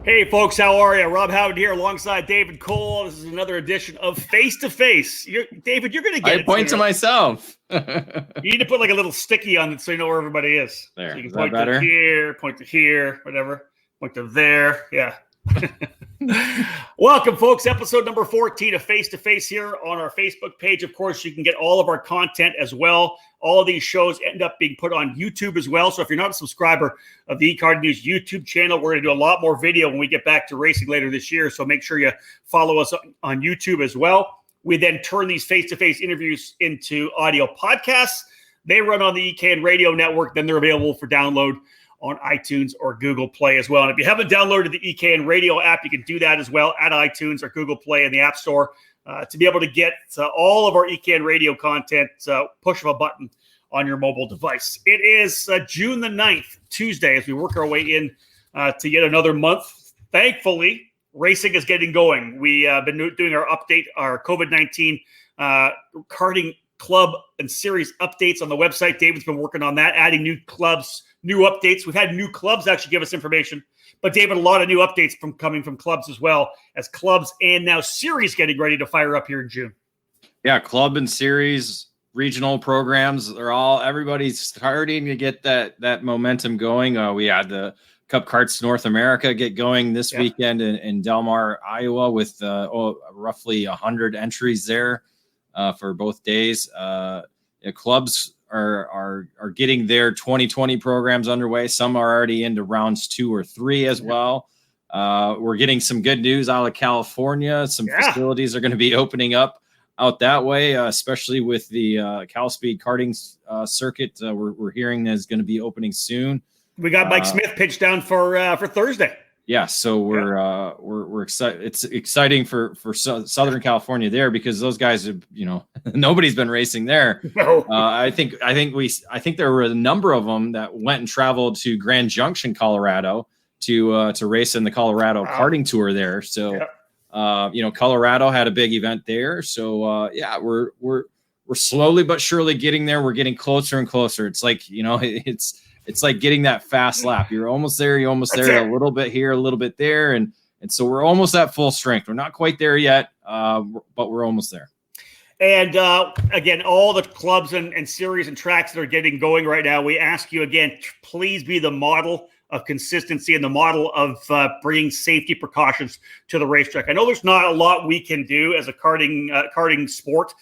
Hey, folks, how are you? Rob Howard here alongside David Cole. This is another edition of Face2Face. David, you're going to get I point to myself. You need to put like a little sticky on it so you know where everybody is. There. So you can Is point that better? to here, point to here, whatever. Point to there. Yeah. Welcome, folks. Episode number 14 of Face2Face here on our Facebook page. Of course, you can get all of our content as well. All of these shows end up being put on YouTube as well. So if you're not a subscriber of the eCarting News YouTube channel, we're going to do a lot more video when we get back to racing later this year. So make sure you follow us on YouTube as well. We then turn these face-to-face interviews into audio podcasts. They run on the EKN Radio Network. Then they're available for download on iTunes or Google Play as well. And if you haven't downloaded the EKN Radio app, you can do that as well at iTunes or Google Play in the App Store to be able to get all of our EKN Radio content, push of a button on your mobile device. It is June the 9th, Tuesday, as we work our way in to yet another month. Thankfully, racing is getting going. We have been doing our update, our COVID-19 karting club and series updates on the website. David's been working on that, adding new clubs, new updates. We've had new clubs actually give us information, but David, a lot of new updates coming from clubs as well, as clubs and now series getting ready to fire up here in June. Yeah, club and series, regional programs, everybody's starting to get that momentum going. We had the Cup Karts North America get going this weekend in Del Mar, Iowa, with roughly 100 entries there for both days. Clubs are getting their 2020 programs underway. Some are already into rounds 2 or 3 as well. We're getting some good news out of California. Some facilities are going to be opening up out that way, especially with the Cal Speed karting circuit. We're hearing that is going to be opening soon. We got Mike Smith pitched down for Thursday. Yeah, so we're excited. It's exciting for Southern California there, because those guys have, nobody's been racing there. No. I think there were a number of them that went and traveled to Grand Junction, Colorado, to race in the Colorado karting tour there. So, Colorado had a big event there. So we're slowly but surely getting there. We're getting closer and closer. It's like it's like getting that fast lap. You're almost there. You're almost there. A little bit here, a little bit there. And so we're almost at full strength. We're not quite there yet, but we're almost there. And again, all the clubs and series and tracks that are getting going right now, we ask you again, please be the model of consistency and the model of bringing safety precautions to the racetrack. I know there's not a lot we can do as a karting sport.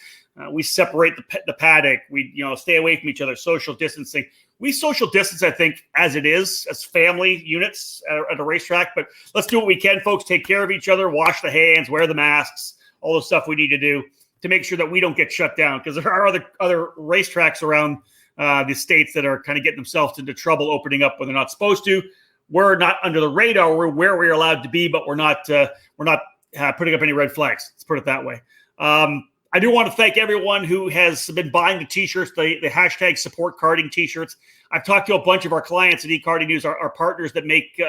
We separate the paddock. We stay away from each other, social distancing. We social distance, I think, as it is, as family units at a racetrack. But let's do what we can, folks. Take care of each other, wash the hands, wear the masks, all the stuff we need to do to make sure that we don't get shut down. Because there are other racetracks around the states that are kind of getting themselves into trouble opening up when they're not supposed to. We're not under the radar. We're where we're allowed to be, but we're not putting up any red flags. Let's put it that way. I do want to thank everyone who has been buying the T-shirts, the hashtag support karting T-shirts. I've talked to a bunch of our clients at eCarting News, our partners that make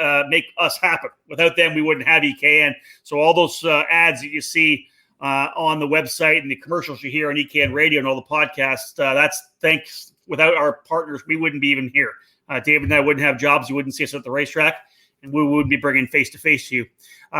us happen. Without them, we wouldn't have EKN. So all those ads that you see on the website and the commercials you hear on EKN Radio and all the podcasts, that's thanks. Without our partners, we wouldn't be even here. David and I wouldn't have jobs. You wouldn't see us at the racetrack, and we wouldn't be bringing Face2Face to you.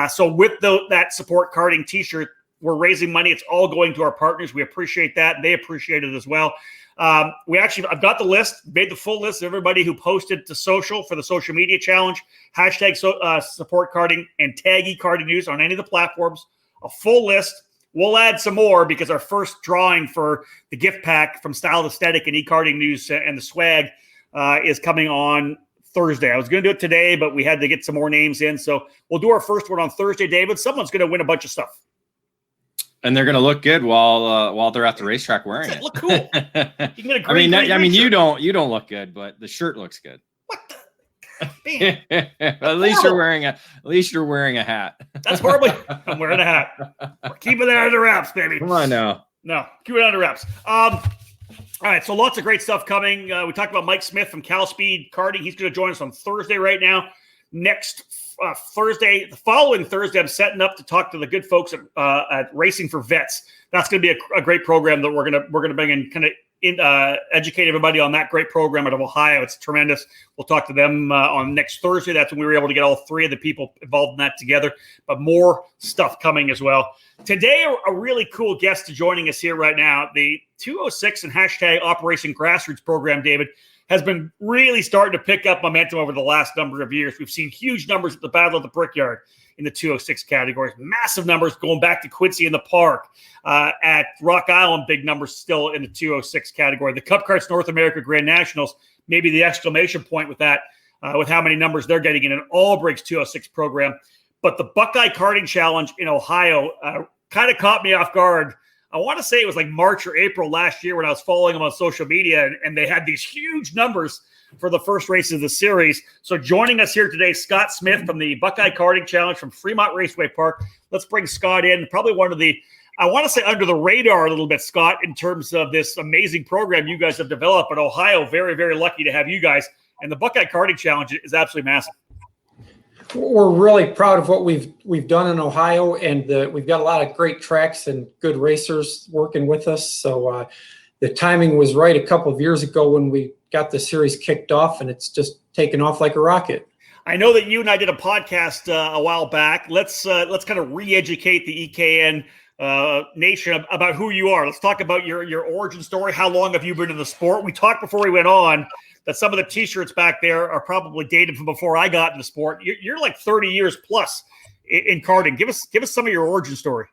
So with that support karting T-shirt, we're raising money. It's all going to our partners. We appreciate that. They appreciate it as well. I've got the list, made the full list of everybody who posted to social for the social media challenge, hashtag support karting and tag eCarting News on any of the platforms, a full list. We'll add some more because our first drawing for the gift pack from Style Aesthetic and eCarting News and the swag is coming on Thursday. I was going to do it today, but we had to get some more names in. So we'll do our first one on Thursday, David. Someone's going to win a bunch of stuff. And they're going to look good while they're at the racetrack wearing it. Look cool. You can get a green shirt. you don't look good, but the shirt looks good. What the? At least you're wearing a hat. That's horrible. I'm wearing a hat. We're keeping it under wraps, baby. Come on now. No, keep it under wraps. All right, so lots of great stuff coming. We talked about Mike Smith from Cal Speed Karting. He's going to join us on Thursday right now. Next Thursday, the following Thursday, I'm setting up to talk to the good folks at Racing for Vets. That's going to be a great program that we're going to bring in kind of educate everybody on that great program out of Ohio. It's tremendous. We'll talk to them on next Thursday. That's when we were able to get all three of the people involved in that together, but more stuff coming as well. Today, a really cool guest joining us here right now. The 206 and hashtag Operation Grassroots program, David, has been really starting to pick up momentum over the last number of years. We've seen huge numbers at the Battle of the Brickyard in the 206 categories, massive numbers going back to Quincy in the Park. At Rock Island, big numbers still in the 206 category. The Cup Karts North America Grand Nationals, maybe the exclamation point with that, with how many numbers they're getting in an all-breaks 206 program. But the Buckeye Karting Challenge in Ohio kind of caught me off guard. I want to say it was like March or April last year when I was following them on social media, and they had these huge numbers for the first race of the series. So joining us here today, Scott Smith from the Buckeye Karting Challenge from Fremont Raceway Park. Let's bring Scott in. Probably one of the, I want to say under the radar a little bit, Scott, in terms of this amazing program you guys have developed. But Ohio, very, very lucky to have you guys. And the Buckeye Karting Challenge is absolutely massive. We're really proud of what we've done in Ohio, and we've got a lot of great tracks and good racers working with us. So the timing was right a couple of years ago when we got the series kicked off, and it's just taken off like a rocket. I know that you and I did a podcast a while back. Let's kind of re-educate the EKN nation about who you are. Let's talk about your origin story. How long have you been in the sport? We talked before we went on that some of the T-shirts back there are probably dated from before I got in the sport. You're like 30 years plus in karting. Give us some of your origin story.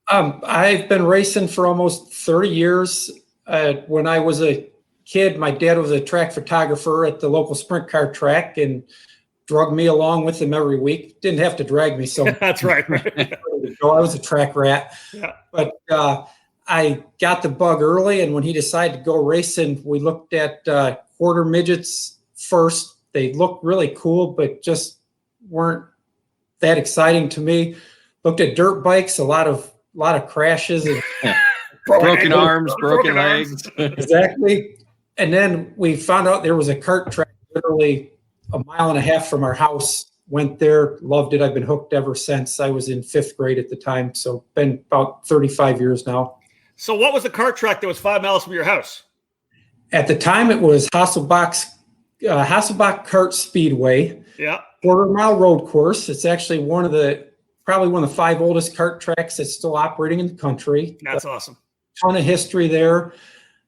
I've been racing for almost 30 years. When I was a kid, my dad was a track photographer at the local sprint car track and drug me along with him every week. Didn't have to drag me so much. That's right. I was a track rat. Yeah. But I got the bug early, and when he decided to go racing, we looked at quarter midgets first. They looked really cool, but just weren't that exciting to me. Looked at dirt bikes, a lot of crashes and broken arms, broken legs. Exactly. And then we found out there was a kart track literally a mile and a half from our house. Went there, loved it. I've been hooked ever since. I was in 5th grade at the time, so been about 35 years now. So what was the kart track that was 5 miles from your house? At the time, it was Hasselbach Kart Speedway. Yeah. Quarter-mile road course. It's actually probably one of the 5 oldest kart tracks that's still operating in the country. That's awesome. Ton of history there.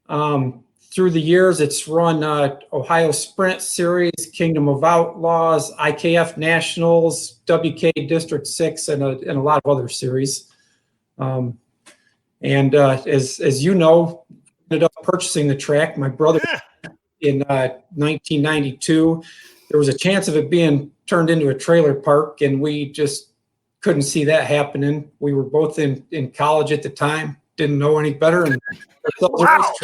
Through the years, it's run Ohio Sprint Series, Kingdom of Outlaws, IKF Nationals, WK District 6, and a lot of other series. As you know, ended up purchasing the track. My brother in 1992. There was a chance of it being turned into a trailer park, and we just couldn't see that happening. We were both in college at the time, didn't know any better, and wow.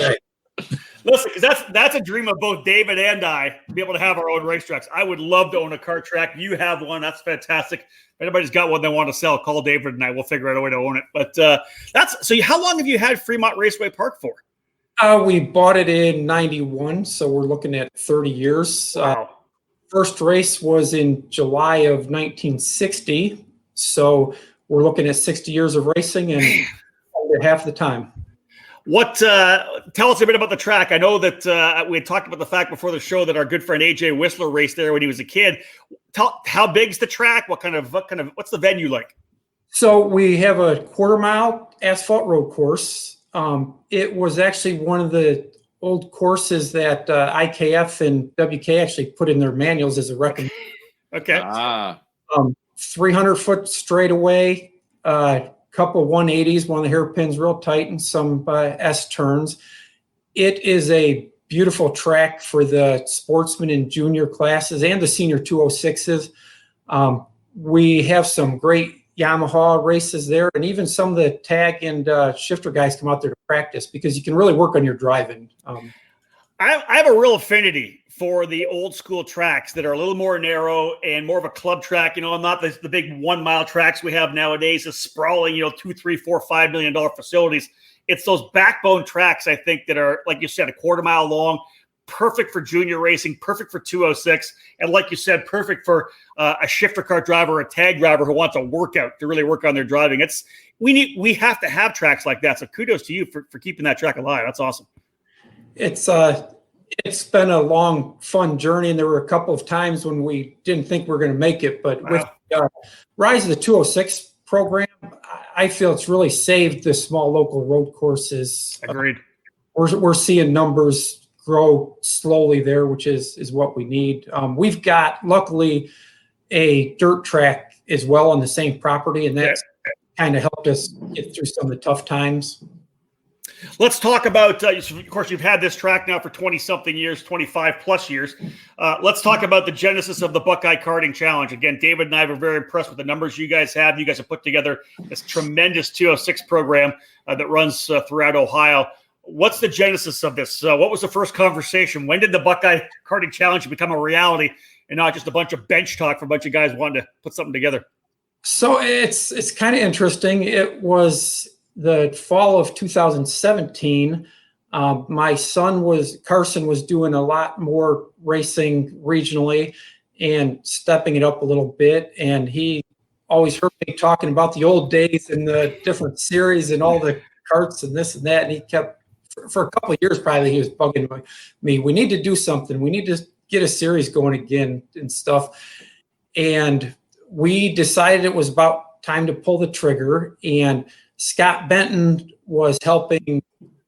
Listen, because that's a dream of both David and I, to be able to have our own racetracks. I would love to own a kart track. You have one. That's fantastic. If anybody's got one they want to sell, call David and I. We'll figure out a way to own it. But so how long have you had Fremont Raceway Park for? We bought it in 91, so we're looking at 30 years. Wow. First race was in July of 1960, so we're looking at 60 years of racing and half the time. Tell us a bit about the track. I know that we had talked about the fact before the show that our good friend AJ Whistler raced there when he was a kid. How big's the track? What's the venue like? So we have a quarter-mile asphalt road course. It was actually one of the old courses that IKF and WK actually put in their manuals as a recommendation. Okay. 300-foot straightaway, couple 180s, one of the hairpins real tight, and some S turns. It is a beautiful track for the sportsman and junior classes and the senior 206s. We have some great Yamaha races there, and even some of the tag and shifter guys come out there to practice because you can really work on your driving. I have a real affinity for the old school tracks that are a little more narrow and more of a club track. Not the big 1 mile tracks we have nowadays, the sprawling, $2, $3, $4, $5 million facilities. It's those backbone tracks, I think, that are, like you said, a quarter mile long, perfect for junior racing, perfect for 206, and like you said, perfect for a shifter car driver or a tag driver who wants a workout to really work on their driving. We have to have tracks like that. So kudos to you for keeping that track alive. That's awesome. It's been a long, fun journey, and there were a couple of times when we didn't think we were going to make it. But with Rise of the 206 program, I feel it's really saved the small local road courses. Agreed. We're seeing numbers grow slowly there, which is what we need. We've got, luckily, a dirt track as well on the same property, and that's kind of helped us get through some of the tough times. Let's talk about, of course, you've had this track now for 20-something years, 25-plus years. Let's talk about the genesis of the Buckeye Karting Challenge. Again, David and I were very impressed with the numbers you guys have. You guys have put together this tremendous 206 program that runs throughout Ohio. What's the genesis of this? What was the first conversation? When did the Buckeye Karting Challenge become a reality and not just a bunch of bench talk for a bunch of guys wanting to put something together? So it's kind of interesting. It was the fall of 2017. My son Carson was doing a lot more racing regionally and stepping it up a little bit. And he always heard me talking about the old days and the different series and all the karts and this and that. And he kept, for a couple of years, probably, he was bugging me. We need to do something. We need to get a series going again and stuff. And we decided it was about time to pull the trigger. And Scott Benton was helping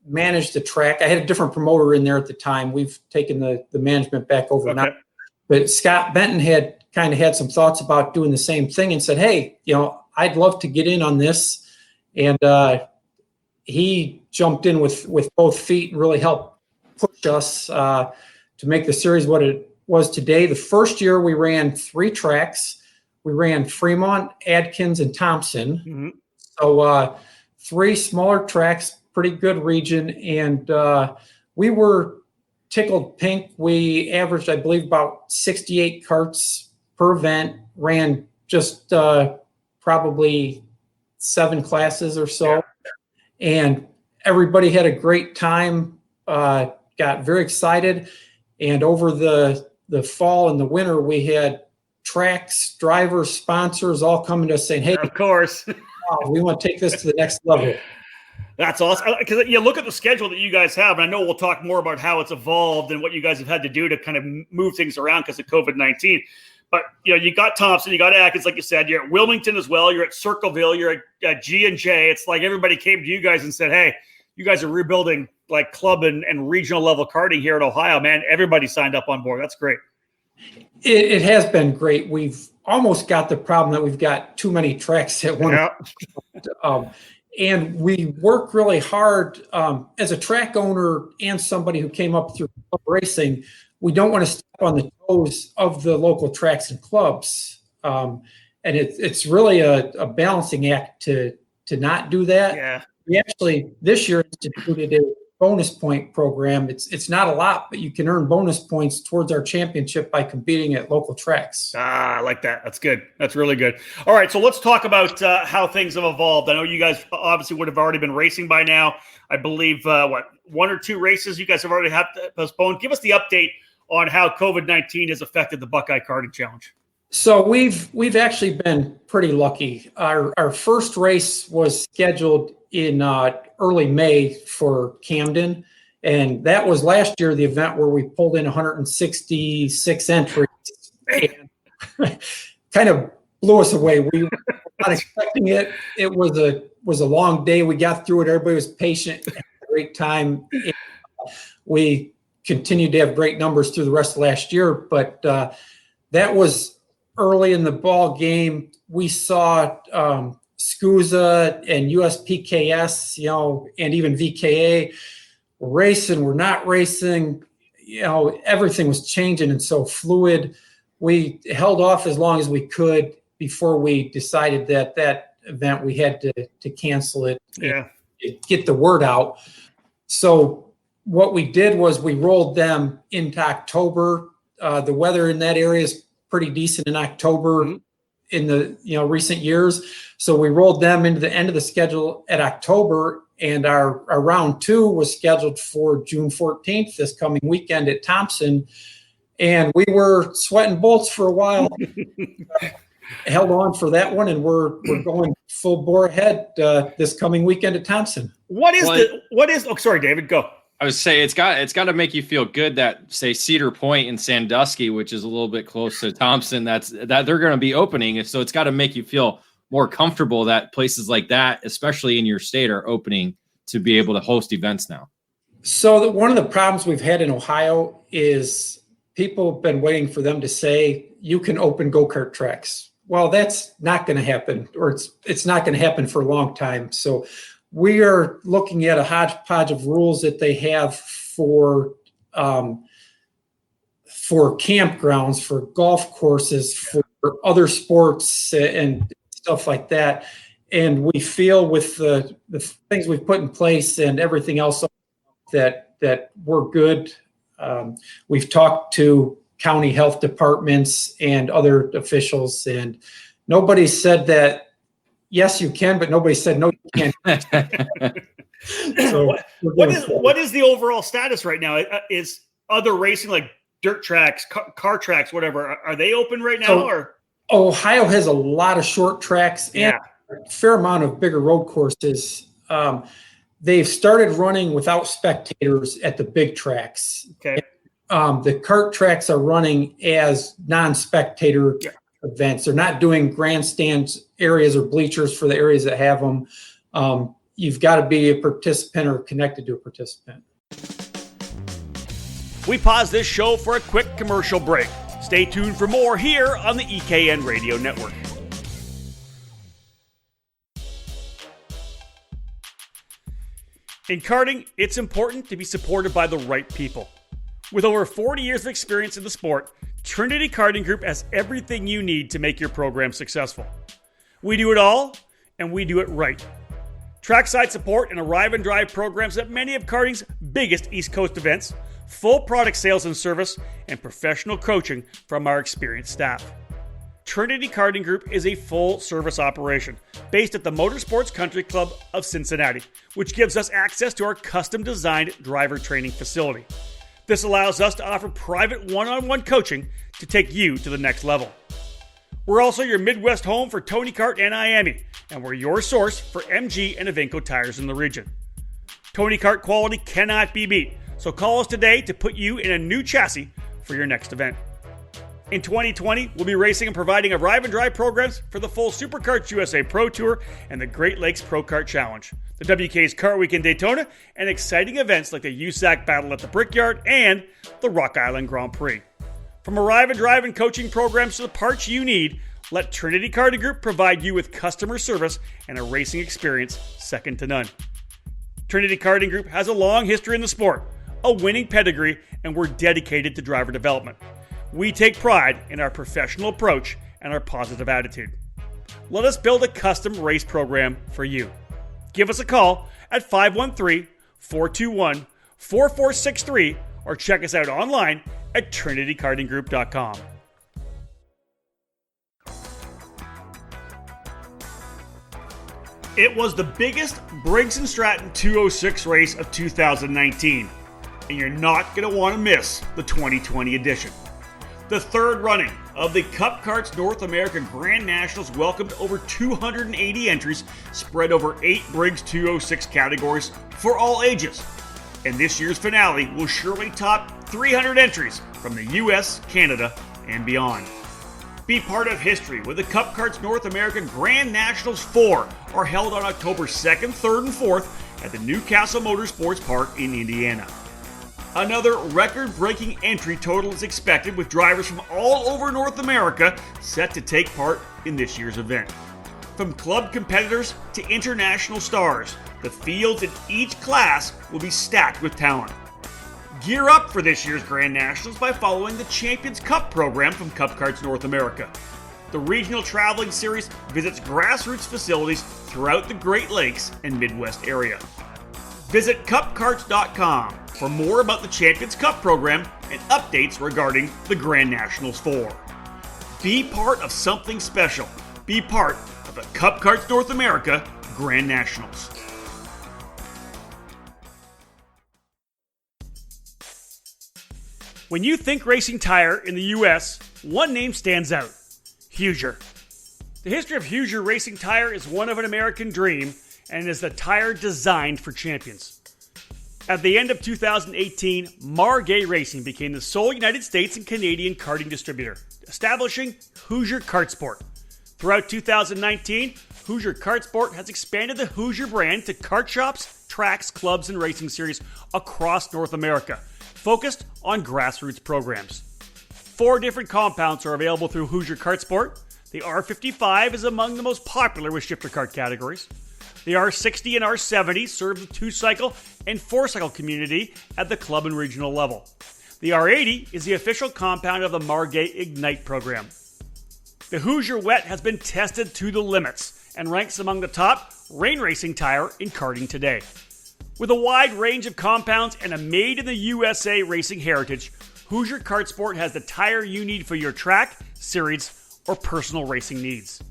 manage the track. I had a different promoter in there at the time. We've taken the management back over now. But Scott Benton had kind of had some thoughts about doing the same thing and said, hey, I'd love to get in on this. And he jumped in with both feet and really helped push us to make the series what it was today. The first year we ran 3 tracks. We ran Fremont, Adkins, and Thompson. Mm-hmm. So 3 smaller tracks, pretty good region. And we were tickled pink. We averaged, I believe, about 68 karts per event, ran just probably 7 classes or so. Yeah. And everybody had a great time, got very excited. And over the fall and the winter, we had tracks, drivers, sponsors all coming to us saying, hey, of course, we want to take this to the next level. That's awesome. Because you look at the schedule that you guys have, and I know we'll talk more about how it's evolved and what you guys have had to do to kind of move things around because of COVID-19. But you got Thompson, you got Atkins, like you said. You're at Wilmington as well. You're at Circleville. You're at G&J. It's like everybody came to you guys and said, "Hey, you guys are rebuilding like club and regional level karting here in Ohio, man." Everybody signed up on board. That's great. It has been great. We've almost got the problem that we've got too many tracks at one. Yeah. And we work really hard as a track owner and somebody who came up through club racing. We don't want to step on the toes of the local tracks and clubs. And it's really a balancing act to not do that. Yeah. We actually this year instituted a bonus point program. It's not a lot, but you can earn bonus points towards our championship by competing at local tracks. I like that. That's good. That's really good. All right, so let's talk about how things have evolved. I know you guys obviously would have already been racing by now. I believe, 1 or 2 races you guys have already had to postpone. Give us the update on how COVID-19 has affected the Buckeye Karting Challenge. So we've actually been pretty lucky. Our first race was scheduled in early May for Camden, and that was last year the event where we pulled in 166 entries. And kind of blew us away. We were not expecting it. It was a long day. We got through it. Everybody was patient. Had a great time. And we continued to have great numbers through the rest of last year, but that was early in the ball game. We saw SCUSA and USPKS, and even VKA were racing, we're not racing. Everything was changing and so fluid. We held off as long as we could before we decided that event we had to cancel it. Yeah. And get the word out. So what we did was we rolled them into October. The weather in that area is pretty decent in October in the recent years. So we rolled them into the end of the schedule at October, and our round 2 was scheduled for June 14th, this coming weekend at Thompson. And we were sweating bullets for a while. Held on for that one, and we're going full bore ahead this coming weekend at Thompson. What is oh, sorry, David, go. I would say it's got to make you feel good that, say, Cedar Point and Sandusky, which is a little bit close to Thompson, that they're going to be opening. And so it's got to make you feel more comfortable that places like that, especially in your state, are opening to be able to host events now. So one of the problems we've had in Ohio is people have been waiting for them to say, you can open go-kart tracks. Well, that's not going to happen, or it's not going to happen for a long time. So we are looking at a hodgepodge of rules that they have for campgrounds, for golf courses, for other sports and stuff like that. And we feel with the things we've put in place and everything else that we're good. We've talked to county health departments and other officials, and nobody said that, yes, you can, but nobody said, no, you can't. So what is the overall status right now? Is other racing, like dirt tracks, car tracks, whatever, are they open right now? Or Ohio has a lot of short tracks and a fair amount of bigger road courses. They've started running without spectators at the big tracks. Okay. The kart tracks are running as non-spectator events. They're not doing grandstand areas or bleachers for the areas that have them. You've got to be a participant or connected to a participant. We pause this show for a quick commercial break. Stay tuned for more here on the EKN Radio Network. In karting, it's important to be supported by the right people. With over 40 years of experience in the sport, Trinity Karting Group has everything you need to make your program successful. We do it all, and we do it right. Trackside support and arrive and drive programs at many of karting's biggest East Coast events, full product sales and service, and professional coaching from our experienced staff. Trinity Karting Group is a full-service operation based at the Motorsports Country Club of Cincinnati, which gives us access to our custom-designed driver training facility. This allows us to offer private one-on-one coaching to take you to the next level. We're also your Midwest home for Tony Kart and IAME, and we're your source for MG and Evinco tires in the region. Tony Kart quality cannot be beat, so call us today to put you in a new chassis for your next event. In 2020, we'll be racing and providing arrive and drive programs for the full SuperKarts USA Pro Tour and the Great Lakes Pro Kart Challenge, the WK's Kart Week in Daytona, and exciting events like the USAC Battle at the Brickyard and the Rock Island Grand Prix. From arrive and drive and coaching programs to the parts you need, let Trinity Karting Group provide you with customer service and a racing experience second to none. Trinity Karting Group has a long history in the sport, a winning pedigree, and we're dedicated to driver development. We take pride in our professional approach and our positive attitude. Let us build a custom race program for you. Give us a call at 513-421-4463 or check us out online at trinitykartinggroup.com. It was the biggest Briggs & Stratton 206 race of 2019, and you're not going to want to miss the 2020 edition. The third running of the Cup Karts North America Grand Nationals welcomed over 280 entries spread over 8 Briggs 206 categories for all ages. And this year's finale will surely top 300 entries from the US, Canada, and beyond. Be part of history with the Cup Karts North American Grand Nationals 4 are held on October 2nd, 3rd, and 4th at the Newcastle Motorsports Park in Indiana. Another record-breaking entry total is expected, with drivers from all over North America set to take part in this year's event. From club competitors to international stars, the fields in each class will be stacked with talent. Gear up for this year's Grand Nationals by following the Champions Cup program from Cup Karts North America. The regional traveling series visits grassroots facilities throughout the Great Lakes and Midwest area. Visit cupkarts.com for more about the Champions Cup program and updates regarding the Grand Nationals 4. Be part of something special. Be part of the Cup Karts North America Grand Nationals. When you think racing tire in the US, one name stands out: Huger. The history of Huger Racing Tire is one of an American dream and is the tire designed for champions. At the end of 2018, Margay Racing became the sole United States and Canadian karting distributor, establishing Hoosier Kart Sport. Throughout 2019, Hoosier Kart Sport has expanded the Hoosier brand to kart shops, tracks, clubs, and racing series across North America, focused on grassroots programs. 4 different compounds are available through Hoosier Kart Sport. The R55 is among the most popular with shifter kart categories. The R60 and R70 serve the 2-cycle and 4-cycle community at the club and regional level. The R80 is the official compound of the Margay Ignite program. The Hoosier Wet has been tested to the limits and ranks among the top rain racing tire in karting today. With a wide range of compounds and a made-in-the-USA racing heritage, Hoosier Kart Sport has the tire you need for your track, series, or personal racing needs.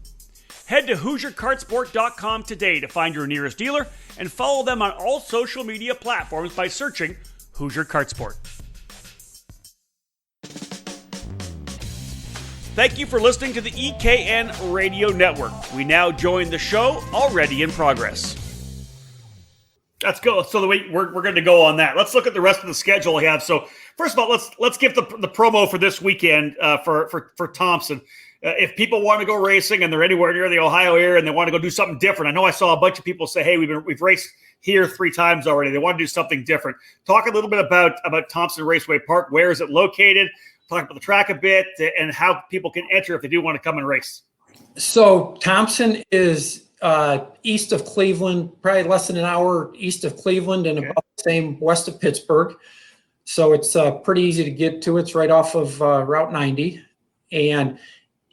Head to HoosierKartsport.com today to find your nearest dealer and follow them on all social media platforms by searching Hoosier Kart Sport. Thank you for listening to the EKN Radio Network. We now join the show already in progress. Let's go. So we're going to go on that. Let's look at the rest of the schedule we have. So first of all, let's give the promo for this weekend for Thompson. If people want to go racing and they're anywhere near the Ohio area and they want to go do something different, I know I saw a bunch of people say, "Hey, we've raced here 3 times already." They want to do something different. Talk a little bit about Thompson Raceway Park. Where is it located? Talk about the track a bit and how people can enter if they do want to come and race. So Thompson is east of Cleveland, probably less than an hour east of Cleveland, and about the same west of Pittsburgh. So it's pretty easy to get to. It's right off of Route 90, and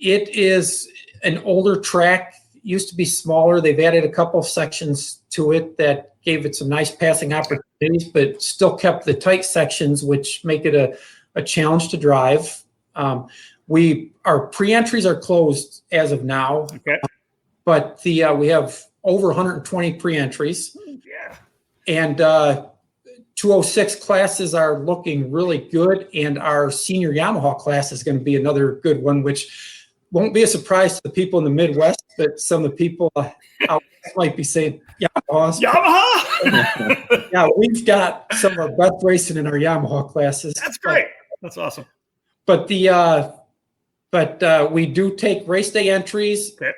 it is an older track. Used to be smaller. They've added a couple of sections to it that gave it some nice passing opportunities, but still kept the tight sections, which make it a challenge to drive. Our pre-entries are closed as of now, but we have over 120 pre-entries. Yeah, and 206 classes are looking really good, and our senior Yamaha class is going to be another good one, which won't be a surprise to the people in the Midwest, but some of the people out west might be saying Yamaha. Yeah, we've got some of our best racing in our Yamaha classes. That's great. That's awesome. But we do take race day entries. Okay.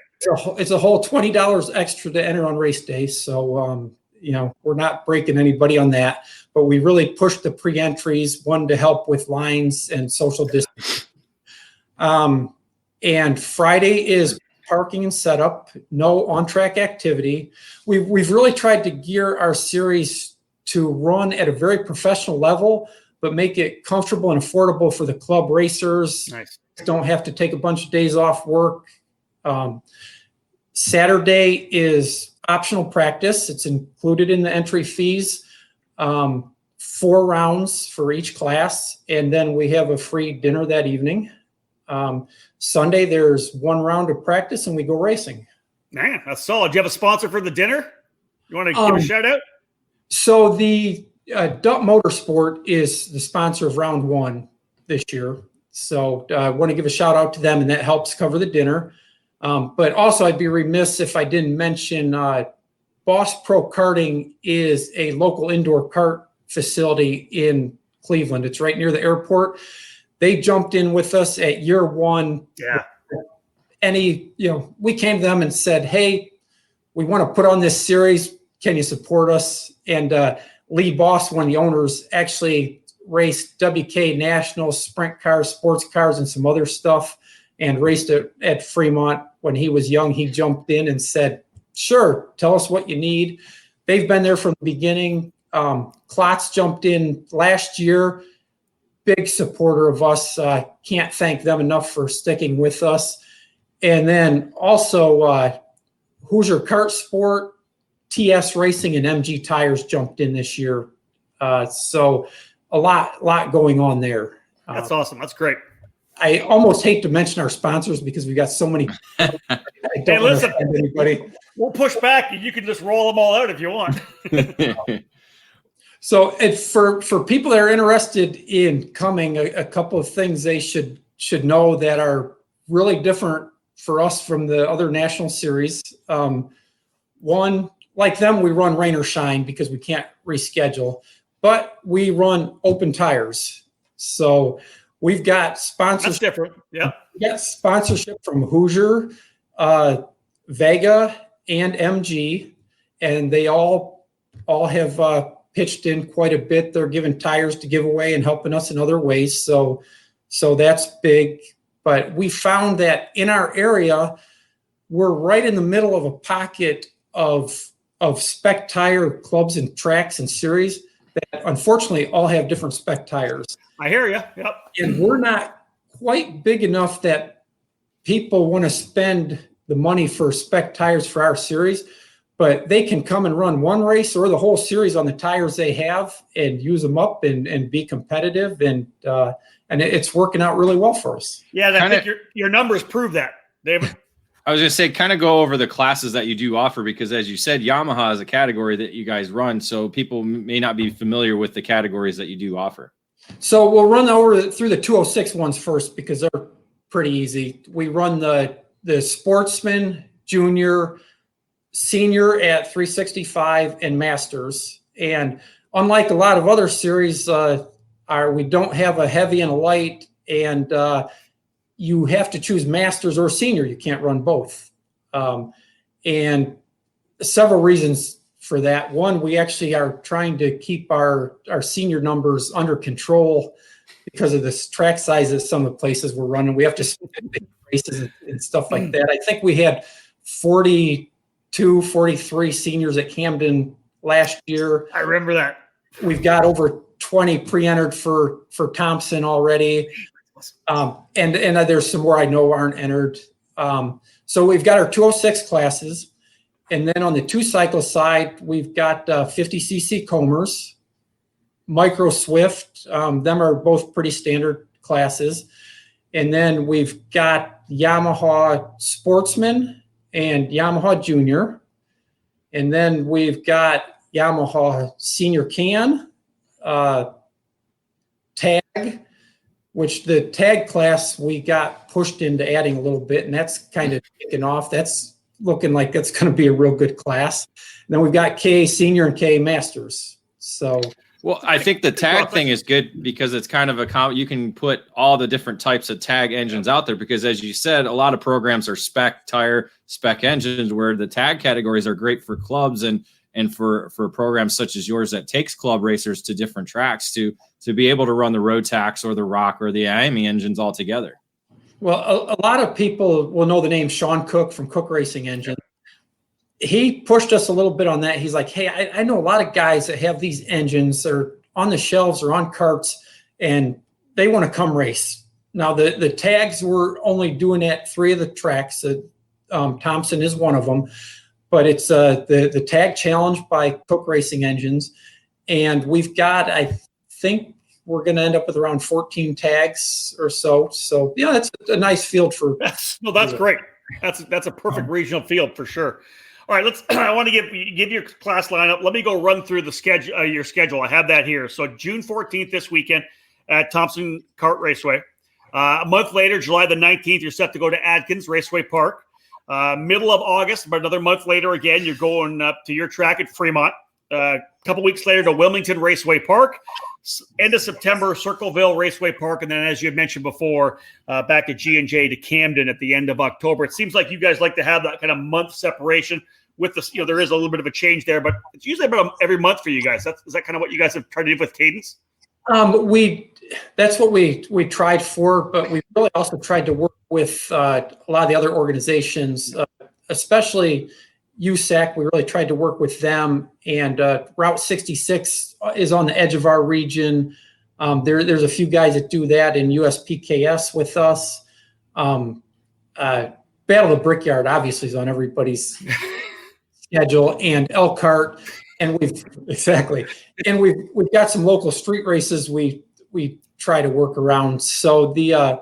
It's a whole $20 extra to enter on race day. So, we're not breaking anybody on that, but we really push the pre-entries, one to help with lines and social distancing. And Friday is parking and setup, no on-track activity. We've really tried to gear our series to run at a very professional level, but make it comfortable and affordable for the club racers. Nice. Don't have to take a bunch of days off work. Saturday is optional practice. It's included in the entry fees. 4 rounds for each class, and then we have a free dinner that evening. Sunday, there's 1 round of practice, and we go racing. Man, that's solid. Do you have a sponsor for the dinner? You want to give a shout out? So the Dutt Motorsport is the sponsor of round 1 this year. So I want to give a shout out to them, and that helps cover the dinner. But also, I'd be remiss if I didn't mention Boss Pro Karting is a local indoor kart facility in Cleveland. It's right near the airport. They jumped in with us at year 1. Yeah. We came to them and said, "Hey, we want to put on this series. Can you support us?" And Lee Boss, one of the owners, actually raced WK National, sprint cars, sports cars, and some other stuff, and raced it at Fremont when he was young. He jumped in and said, "Sure, tell us what you need." They've been there from the beginning. Klotz jumped in last year. Big supporter of us. Can't thank them enough for sticking with us. And then also Hoosier Kart Sport, TS Racing, and MG Tires jumped in this year. So a lot going on there. That's awesome. That's great. I almost hate to mention our sponsors because we got so many. Hey, listen, anybody. We'll push back. You can just roll them all out if you want. So for people that are interested in coming, a couple of things they should know that are really different for us from the other national series. One, like them, we run rain or shine because we can't reschedule. but we run open tires. So we've got sponsorship. That's different. Yeah. We got sponsorship from Hoosier, Vega, and MG, and they all have pitched in quite a bit. They're giving tires to give away and helping us in other ways. So that's big. But we found that in our area, we're right in the middle of a pocket of spec tire clubs and tracks and series that unfortunately all have different spec tires. I hear you. Yep. And we're not quite big enough that people want to spend the money for spec tires for our series, but they can come and run one race or the whole series on the tires they have and use them up and be competitive. And it's working out really well for us. Yeah, I think your numbers prove that, David. I was going to say, kind of go over the classes that you do offer, because as you said, Yamaha is a category that you guys run. So people may not be familiar with the categories that you do offer. So we'll run through the 206 ones first, because they're pretty easy. We run the Sportsman, Junior, Senior at 365, and Masters. And unlike a lot of other series, we don't have a heavy and a light, and you have to choose Masters or Senior. You can't run both. And several reasons for that. One, we actually are trying to keep our senior numbers under control because of this track sizes. Some of the places we're running, we have to split big races and stuff like that. I think we had 42, 43 seniors at Camden last year. I remember that. We've got over 20 pre-entered for Thompson already. And there's some more I know aren't entered. So we've got our 206 classes. And then on the two-cycle side, we've got 50cc Comers, Micro Swift. Them are both pretty standard classes. And then we've got Yamaha Sportsman and Yamaha Junior. And then we've got Yamaha Senior Can, Tag, which the Tag class we got pushed into adding a little bit, and that's kind of kicking off. That's looking like that's going to be a real good class. And then we've got K Senior and K Masters. So, well, I think the tag thing is good because it's kind of you can put all the different types of tag engines out there, because as you said, a lot of programs are spec tire, spec engines, where the tag categories are great for clubs and for programs such as yours that takes club racers to different tracks to be able to run the Road Tax or the Rock or the IAME engines all together. Well, a lot of people will know the name Sean Cook from Cook Racing Engine. He pushed us a little bit on that. He's like, hey, I know a lot of guys that have these engines that are on the shelves or on carts, and they want to come race. Now, the tags we're only doing at 3 of the tracks. Thompson is one of them. But it's the Tag Challenge by Cook Racing Engines. And we've got, I think, we're going to end up with around 14 tags or so. So, yeah, that's a nice field for. That's great. That's a perfect regional field for sure. All right, I want to give your class lineup. Let me go run through the schedule. Your schedule. I have that here. So June 14th this weekend at Thompson Kart Raceway. A month later, July the 19th, you're set to go to Adkins Raceway Park. Middle of August, but another month later, again, you're going up to your track at Fremont. A couple weeks later to Wilmington Raceway Park. End of September, Circleville Raceway Park, and then, as you had mentioned before, back at G&J to Camden at the end of October. It seems like you guys like to have that kind of month separation with this. There is a little bit of a change there, but it's usually about every month for you guys. Is that kind of what you guys have tried to do with cadence? That's what we tried for, but we really also tried to work with a lot of the other organizations, especially USAC. We really tried to work with them, and Route 66 is on the edge of our region. There's a few guys that do that in USPKS with us. Battle of the Brickyard obviously is on everybody's schedule, and Elkhart, and we've got some local street races we try to work around. So the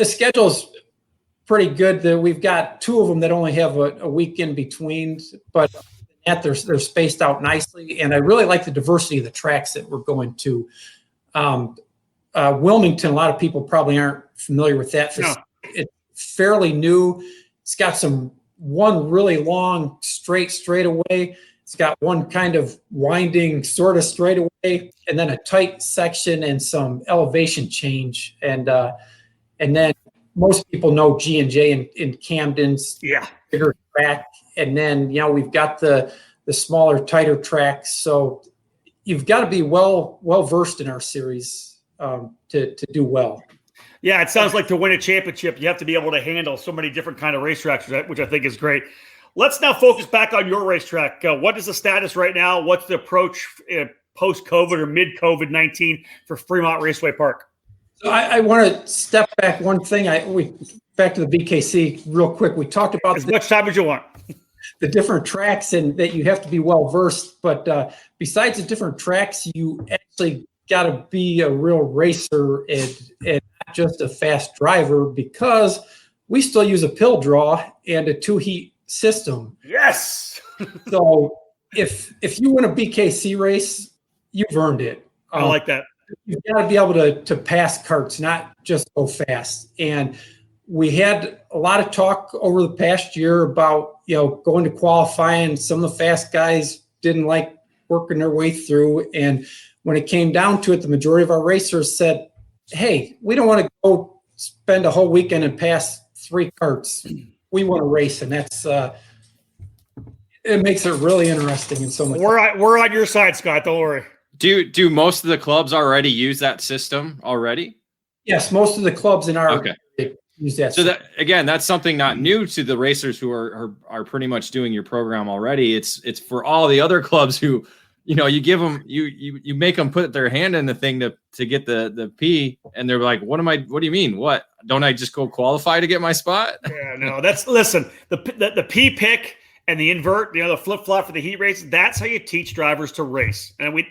schedule's pretty good. We've got 2 of them that only have a week in between, but they're spaced out nicely. And I really like the diversity of the tracks that we're going to. Wilmington, a lot of people probably aren't familiar with that. No. It's fairly new. It's got one really long straightaway. It's It's got one kind of winding sort of straightaway, and then a tight section and some elevation change. And then most people know G&J in Camden's bigger track. And then, we've got the smaller, tighter tracks. So you've got to be well versed in our series to do well. Yeah, it sounds like to win a championship, you have to be able to handle so many different kind of racetracks, which I think is great. Let's now focus back on your racetrack. What is the status right now? What's the approach post-COVID or mid-COVID-19 for Fremont Raceway Park? So I want to step back one thing. Back to the BKC real quick. We talked about as much time as you want. The different tracks and that you have to be well versed. But besides the different tracks, you actually got to be a real racer and not just a fast driver, because we still use a pill draw and a 2-heat system. Yes. So if you win a BKC race, you've earned it. I like that. You've got to be able to pass karts, not just go fast. And we had a lot of talk over the past year about, going to qualifying. Some of the fast guys didn't like working their way through. And when it came down to it, the majority of our racers said, hey, we don't want to go spend a whole weekend and pass 3 karts. We want to race. And that's it makes it really interesting in so much. We're on your side, Scott. Don't worry. Do most of the clubs already use that system already? Yes, most of the clubs in our use that. So that, again, that's something not new to the racers who are pretty much doing your program already. It's for all the other clubs who, you give them, you make them put their hand in the thing to get the P, and they're like, what do you mean? What, don't I just go qualify to get my spot? Yeah, no, listen, the P pick and the invert, the flip-flop for the heat race, that's how you teach drivers to race. And we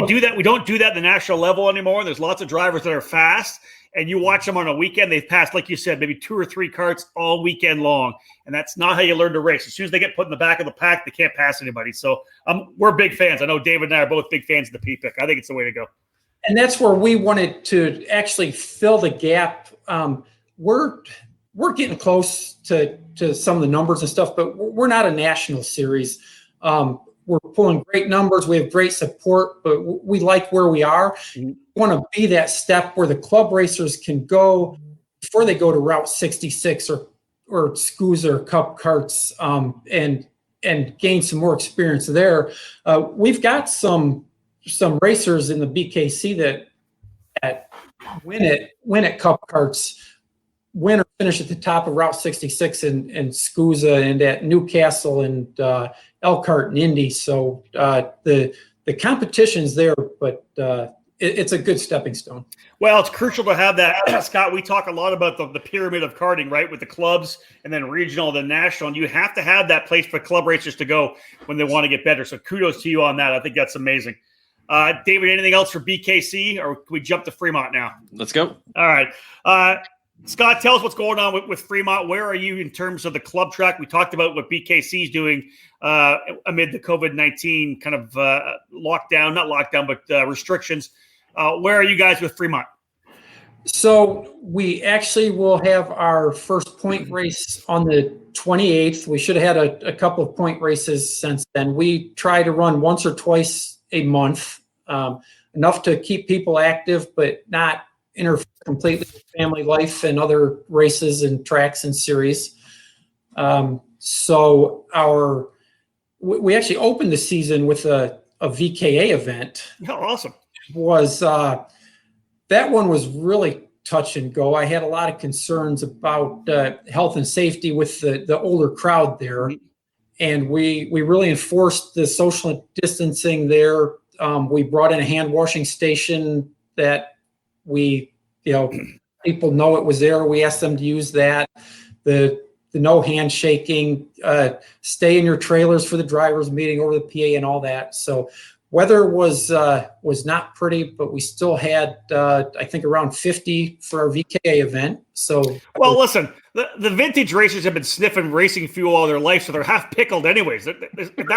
do that. We don't do that at the national level anymore. There's lots of drivers that are fast, and you watch them on a weekend, they've passed, like you said, maybe 2 or 3 karts all weekend long. And that's not how you learn to race. As soon as they get put in the back of the pack, they can't pass anybody. So we're big fans. I know David and I are both big fans of the P pick. I think it's the way to go. And that's where we wanted to actually fill the gap. We're getting close to some of the numbers and stuff, but we're not a national series. We're pulling great numbers. We have great support, but we like where we are. We want to be that step where the club racers can go before they go to Route 66 or SCUSA or Cup karts and gain some more experience there. We've got some racers in the BKC that win at Cup karts, win or finish at the top of Route 66 and SCUSA and at Newcastle and Elkhart and Indy. So the competition's there, but it's a good stepping stone. Well, it's crucial to have that, Scott. We talk a lot about the pyramid of karting, right, with the clubs and then regional, then national, and you have to have that place for club racers to go when they want to get better. So kudos to you on that. I think that's amazing. David, anything else for BKC, or can we jump to Fremont now? Let's go. All right. Scott, tell us what's going on with Fremont. Where are you in terms of the club track? We talked about what BKC is doing amid the COVID-19 kind of restrictions. Where are you guys with Fremont? So we actually will have our first point race on the 28th. We should have had a couple of point races since then. We try to run once or twice a month, enough to keep people active, but not interfere completely with family life and other races and tracks and series. So we actually opened the season with a VKA event. Oh, awesome. That one was really touch and go. I had a lot of concerns about health and safety with the older crowd there. Mm-hmm. And we really enforced the social distancing there. We brought in a hand washing station that people know it was there. We asked them to use that. The no handshaking, stay in your trailers for the drivers meeting over the PA and all that. So weather was not pretty, but we still had, I think, around 50 for our VKA event. So, well, listen, the vintage racers have been sniffing racing fuel all their life, so they're half pickled anyways. That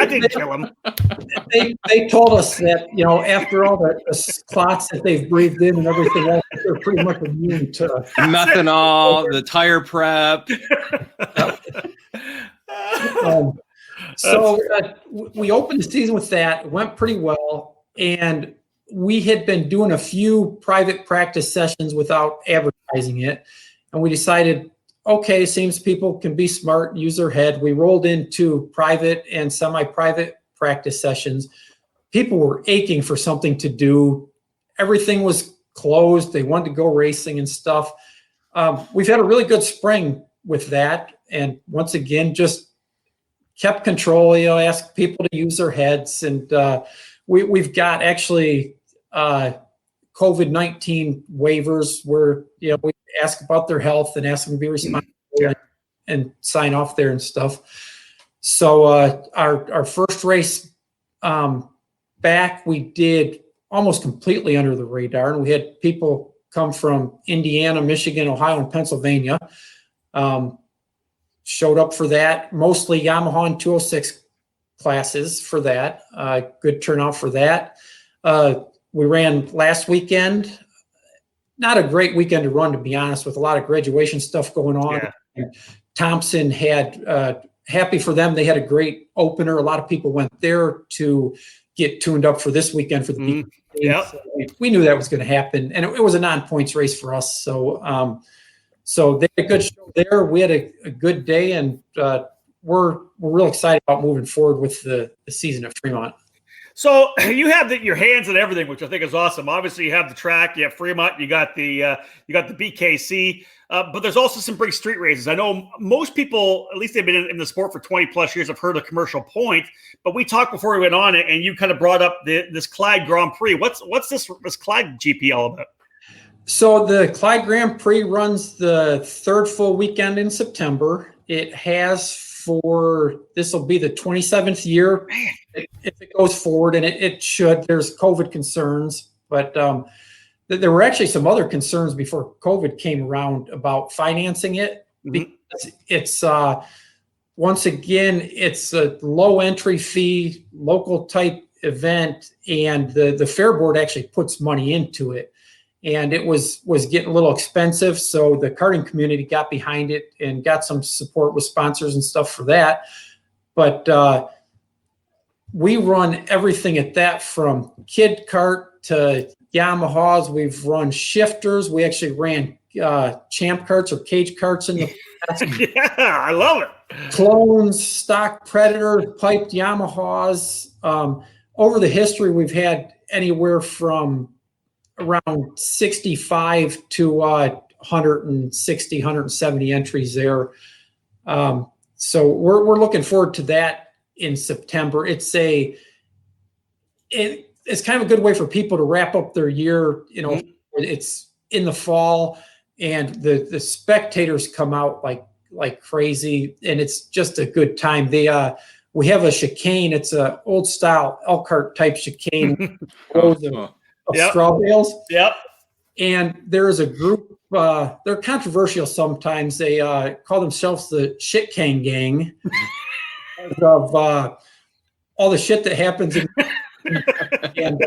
didn't kill them. They told us that, after all the clots that they've breathed in and everything else, they're pretty much immune to methanol, the tire prep. So we opened the season with that. It went pretty well. And we had been doing a few private practice sessions without advertising it. And we decided, okay, seems people can be smart and use their head. We rolled into private and semi-private practice sessions. People were aching for something to do. Everything was closed. They wanted to go racing and stuff. We've had a really good spring with that. And once again, just kept control, asked people to use their heads. And we've got actually COVID-19 waivers where, we ask about their health and ask them to be responsible and sign off there and stuff. So our first race back, we did almost completely under the radar. And we had people come from Indiana, Michigan, Ohio, and Pennsylvania. Showed up for that, mostly Yamaha and 206 classes for that. Good turnout for that. We ran last weekend. Not a great weekend to run, to be honest, with a lot of graduation stuff going on. Yeah. Thompson had, happy for them, they had a great opener. A lot of people went there to get tuned up for this weekend for the Yep. So we knew that was going to happen. And it was a non-points race for us. So so they had a good show there. We had a good day, and we're real excited about moving forward with the season at Fremont. So you have your hands in everything, which I think is awesome. Obviously, you have the track, you have Fremont, you got the BKC, but there's also some big street races. I know most people, at least they've been in the sport for 20 plus years, have heard of Commercial Point. But we talked before we went on it, and you kind of brought up this Clyde Grand Prix. What's this Clyde GP all about? So the Clyde Grand Prix runs the third full weekend in September. It has this will be the 27th year if it goes forward, and it should. There's COVID concerns, but there were actually some other concerns before COVID came around about financing it. Because it's once again, it's a low entry fee, local type event, and the fair board actually puts money into it. And it was getting a little expensive, so the karting community got behind it and got some support with sponsors and stuff for that. But we run everything at that, from kid kart to Yamahas. We've run shifters. We actually ran champ karts or cage karts in the past. Yeah, I love it. Clones, stock Predator, piped Yamahas. Over the history, we've had anywhere from around 65 to 160, 170 entries there. So we're looking forward to that in September. It's kind of a good way for people to wrap up their year. It's in the fall, and the spectators come out like crazy, and it's just a good time. We have a chicane. It's a old style Elkhart type chicane. Of straw bales. Yep. And there is a group, they're controversial sometimes. They call themselves the Shit Cane Gang of all the shit that happens. And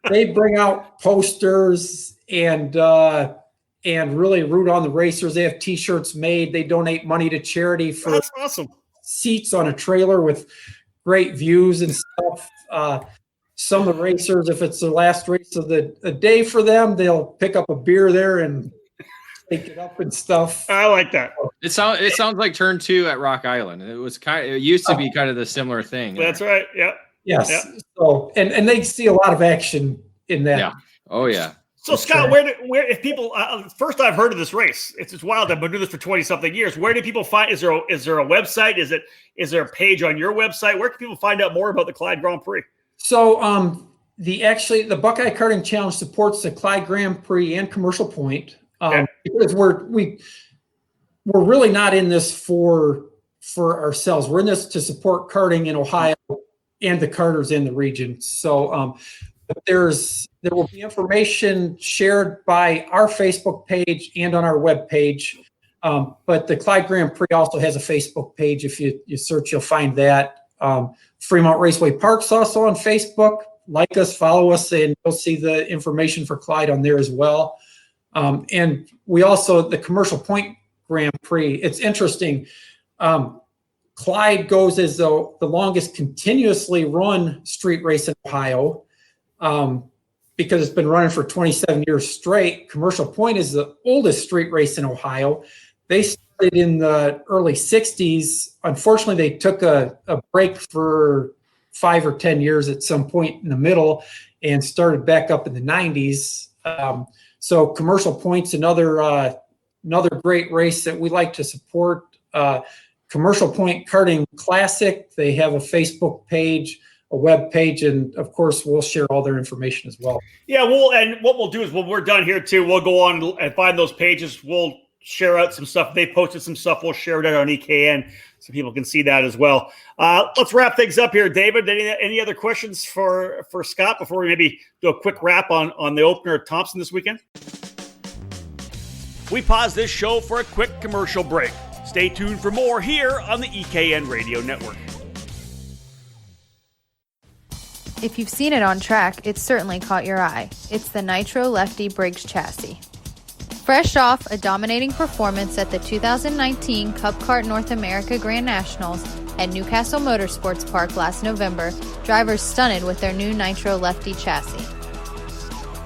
they bring out posters and really root on the racers. They have T-shirts made. They donate money to charity for That's awesome. Seats on a trailer with great views and stuff. Some of the racers, if it's the last race of the day for them, they'll pick up a beer there and take it up and stuff. I like that. It sounds like turn 2 at Rock Island. It used to be kind of the similar thing. That's right. Yeah. Yes. Yeah. So and they see a lot of action in that. Yeah. Oh yeah. So Scott, where if people first I've heard of this race, it's wild. I've been doing this for 20 something years. Where do people find? Is there a website? Is there a page on your website? Where can people find out more about the Clyde Grand Prix? So the Buckeye Karting Challenge supports the Clyde Grand Prix and Commercial Point, because we're really not in this for ourselves. We're in this to support karting in Ohio and the karters in the region. So there will be information shared by our Facebook page and on our web page. But the Clyde Grand Prix also has a Facebook page. If you search, you'll find that. Fremont Raceway Park's also on Facebook. Like us, follow us, and you'll see the information for Clyde on there as well. And we also, the Commercial Point Grand Prix, it's interesting. Clyde goes as the longest continuously run street race in Ohio, because it's been running for 27 years straight. Commercial Point is the oldest street race in Ohio. They started in the early 60s. Unfortunately, they took a break for 5 or 10 years at some point in the middle and started back up in the 90s. So Commercial Point's another great race that we like to support. Commercial Point Karting Classic, they have a Facebook page, a web page, and of course we'll share all their information as well. Yeah, and what we'll do is when we're done here too, we'll go on and find those pages. We'll share out some stuff. They posted some stuff. We'll share it out on EKN so people can see that as well. Let's wrap things up here, David. Any other questions for Scott before we maybe do a quick wrap on the opener at Thompson this weekend? We pause this show for a quick commercial break. Stay tuned for more here on the EKN Radio Network. If you've seen it on track, it's certainly caught your eye. It's the Nitro Lefty Briggs chassis. Fresh off a dominating performance at the 2019 Cup Kart North America Grand Nationals at Newcastle Motorsports Park last November, drivers stunned with their new Nitro Lefty chassis.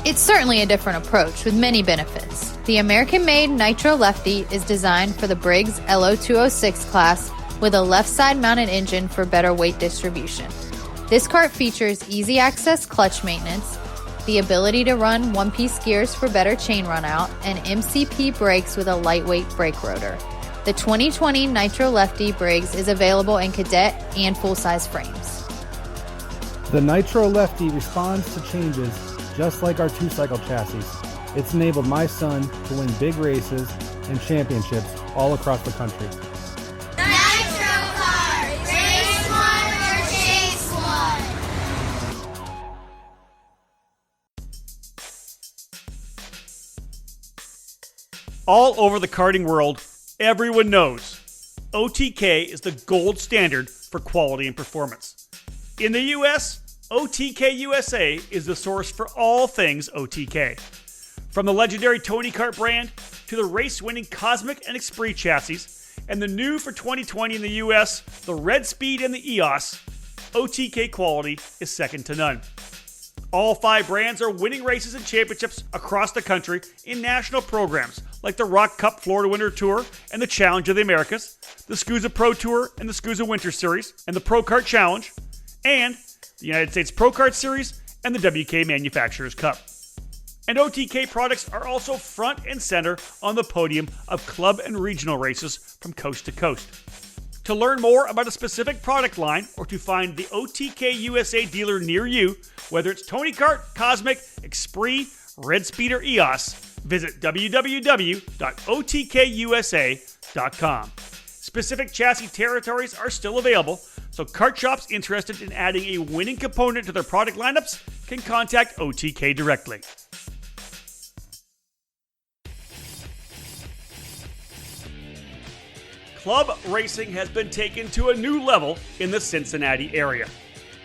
It's certainly a different approach with many benefits. The American-made Nitro Lefty is designed for the Briggs LO206 class with a left side mounted engine for better weight distribution. This kart features easy access clutch maintenance, the ability to run one-piece gears for better chain runout, and MCP brakes with a lightweight brake rotor. The 2020 Nitro Lefty Briggs is available in cadet and full-size frames. The Nitro Lefty responds to changes just like our two-cycle chassis. It's enabled my son to win big races and championships all across the country. Nitro Kart! Race one or chase one! All over the karting world, everyone knows OTK is the gold standard for quality and performance. In the US, OTK USA is the source for all things OTK. From the legendary Tony Kart brand to the race-winning Cosmic and Esprit chassis, and the new for 2020 in the US, the Red Speed and the EOS, OTK quality is second to none. All 5 brands are winning races and championships across the country in national programs like the Rock Cup Florida Winter Tour and the Challenge of the Americas, the SCUSA Pro Tour and the SCUSA Winter Series, and the Pro Kart Challenge, and the United States Pro Kart Series and the WK Manufacturers Cup. And OTK products are also front and center on the podium of club and regional races from coast to coast. To learn more about a specific product line or to find the OTK USA dealer near you, whether it's Tony Kart, Cosmic, Esprit, Red Speed, or EOS, visit www.otkusa.com. Specific chassis territories are still available, so kart shops interested in adding a winning component to their product lineups can contact OTK directly. Club racing has been taken to a new level in the Cincinnati area.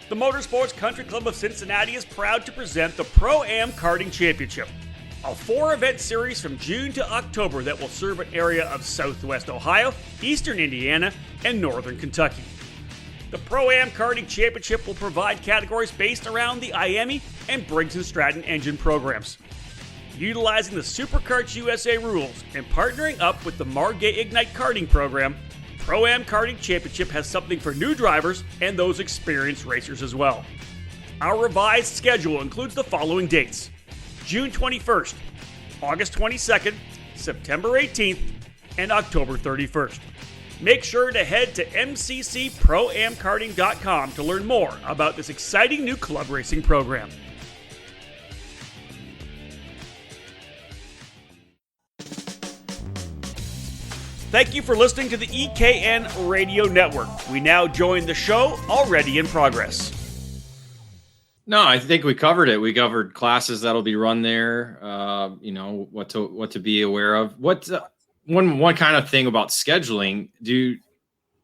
The Motorsports Country Club of Cincinnati is proud to present the Pro-Am Karting Championship, a 4-event series from June to October that will serve an area of southwest Ohio, eastern Indiana, and northern Kentucky. The Pro-Am Karting Championship will provide categories based around the IAME and Briggs & Stratton engine programs. Utilizing the SuperKarts USA rules and partnering up with the Margay Ignite Karting program, Pro-Am Karting Championship has something for new drivers and those experienced racers as well. Our revised schedule includes the following dates: June 21st, August 22nd, September 18th, and October 31st. Make sure to head to mccproamkarting.com to learn more about this exciting new club racing program. Thank you for listening to the EKN Radio Network. We now join the show already in progress. No, I think we covered it. We covered classes that'll be run there. What to be aware of. What one kind of thing about scheduling?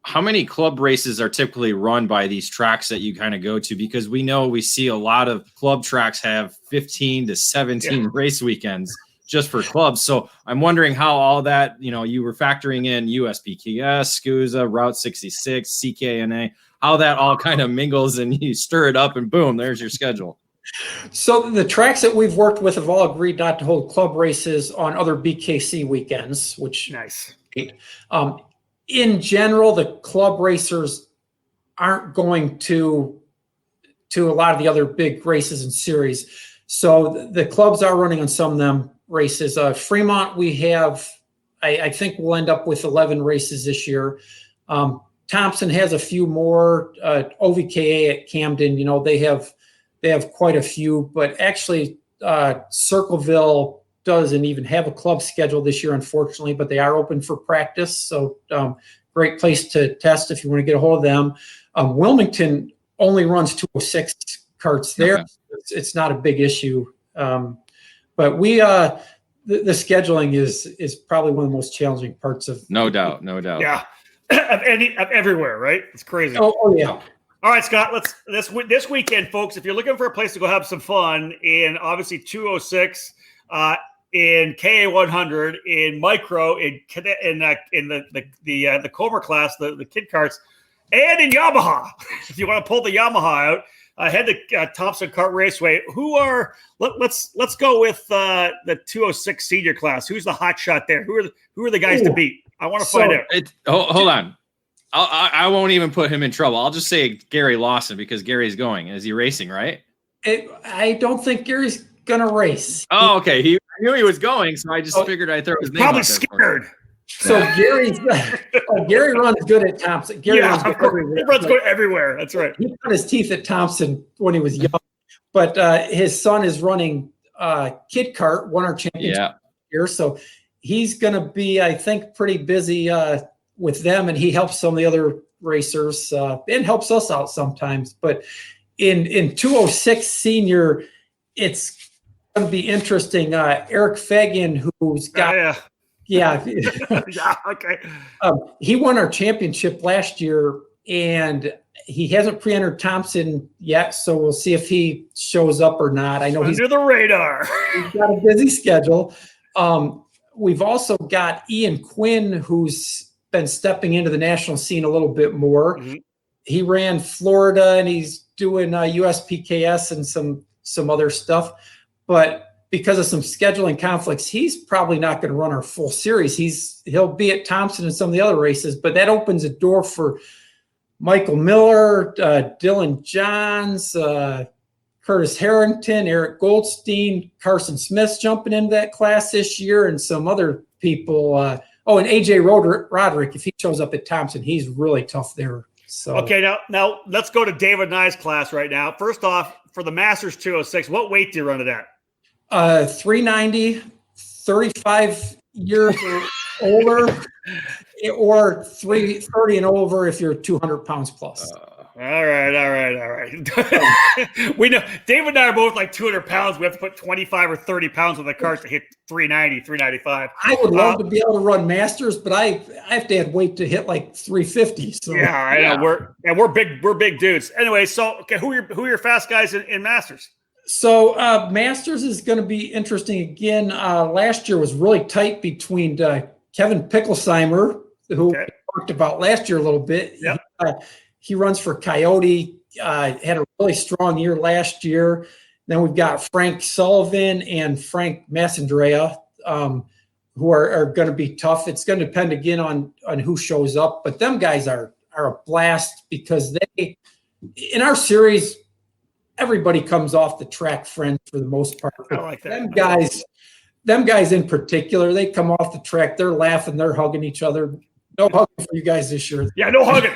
How many club races are typically run by these tracks that you kind of go to? Because we see a lot of club tracks have 15 to 17 race weekends just for clubs. So I'm wondering how all that, you were factoring in USPKS, SCUSA, Route 66, CKNA, how that all kind of mingles and you stir it up and boom, there's your schedule. So the tracks that we've worked with have all agreed not to hold club races on other BKC weekends, which nice. In general, the club racers aren't going to a lot of the other big races and series. So the clubs are running on some of them races. Fremont, we have, I think we'll end up with 11 races this year. Thompson has a few more. OVKA at Camden, they have quite a few, but actually Circleville doesn't even have a club schedule this year, unfortunately, but they are open for practice. So great place to test if you want to get a hold of them. Wilmington only runs 206 carts there. Okay. It's not a big issue. But we the scheduling is probably one of the most challenging parts of. No doubt. Yeah. of everywhere, right? It's crazy. Oh yeah. All right, Scott, this weekend, folks, if you're looking for a place to go have some fun in obviously 206, in KA100, in micro, in the Comer class, the kid carts, and in Yamaha. If you want to pull the Yamaha out, head to Thompson Kart Raceway. Let's go with the 206 senior class. Who's the hot shot there? Who are the guys to beat? I want to find out. Hold on. I won't even put him in trouble. I'll just say Gary Lawson because Gary's going. Is he racing, right? I don't think Gary's going to race. Oh, okay. I knew he was going, so I just figured I'd throw his name out there. Probably scared. So Gary runs good at Thompson. Gary runs good everywhere. He runs good everywhere. That's right. He cut his teeth at Thompson when he was young. But his son is running Kid Kart, won our championship here. So he's going to be, I think, pretty busy with them, and he helps some of the other racers and helps us out sometimes. But in 206 senior, it's going to be interesting. Eric Fagan, who's got yeah, okay. He won our championship last year, and he hasn't pre-entered Thompson yet, so we'll see if he shows up or not. I know he's under the radar. He's got a busy schedule. We've also got Ian Quinn, who's been stepping into the national scene a little bit more. Mm-hmm. He ran Florida, and he's doing USPKS and some other stuff. But because of some scheduling conflicts, he's probably not going to run our full series. He'll be at Thompson and some of the other races, but that opens a door for Michael Miller, Dylan Johns, Curtis Harrington, Eric Goldstein, Carson Smith's jumping into that class this year, and some other people. And AJ Roderick, if he shows up at Thompson, he's really tough there. So okay, now let's go to David Nye's class right now. First off, for the Masters 206, what weight do you run it at? 390, 35 years or older, or 330 and over if you're 200 pounds plus. All right. We know David and I are both like 200 pounds. We have to put 25 or 30 pounds on the cart to hit 390, 395. I would love to be able to run Masters, but I have to add weight to hit like 350. So yeah, I know. We're big dudes. Anyway, so okay, who are your fast guys in Masters? So Masters is going to be interesting again. Last year was really tight between Kevin Picklesheimer, who we talked about last year a little bit. Yep. He runs for Coyote, had a really strong year last year. Then we've got Frank Sullivan and Frank Massandrea, who are going to be tough. It's going to depend again on who shows up, but them guys are a blast because they, in our series, everybody comes off the track friends for the most part. I like that. Them guys in particular, they come off the track, they're laughing, they're hugging each other. No hugging for you guys this year. Yeah, no hugging.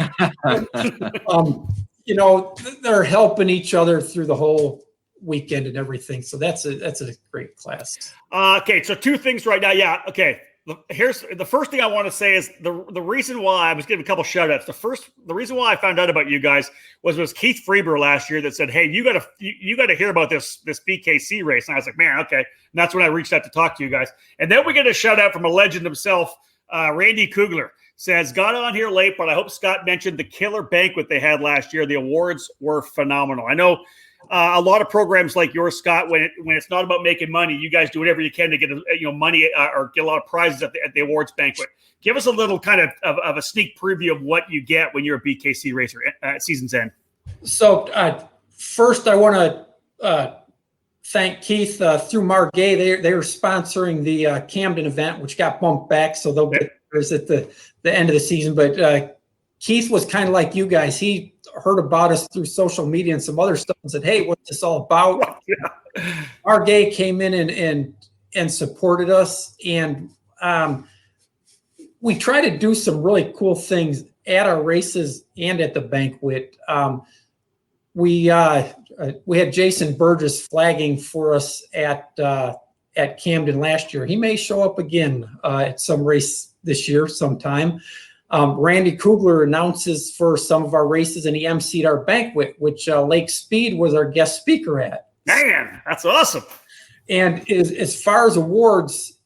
They're helping each other through the whole weekend and everything. So that's a great class. Okay, so two things right now. Yeah, okay. Here's the first thing I want to say is the reason why I was giving a couple shout outs. The reason why I found out about you guys was Keith Freeber last year that said, "Hey, you got to hear about this BKC race." And I was like, "Man, okay." And that's when I reached out to talk to you guys. And then we get a shout out from a legend himself, Randy Kugler. Says, got on here late, but I hope Scott mentioned the killer banquet they had last year. The awards were phenomenal. I know a lot of programs like yours, Scott, when it's not about making money, you guys do whatever you can to get money or get a lot of prizes at the awards banquet. Give us a little kind of a sneak preview of what you get when you're a BKC racer at season's end. So first, I want to thank Keith through Margay. They were sponsoring the Camden event, which got bumped back, so they'll get theirs at the end of the season. But Keith was kind of like you guys. He heard about us through social media and some other stuff and said, "Hey, what's this all about?" Margay came in and supported us, and we try to do some really cool things at our races and at the banquet. We had Jason Burgess flagging for us at Camden last year. He may show up again at some race this year sometime. Randy Kugler announces for some of our races, and he emceed our banquet, which Lake Speed was our guest speaker at. Man, that's awesome. And as far as awards,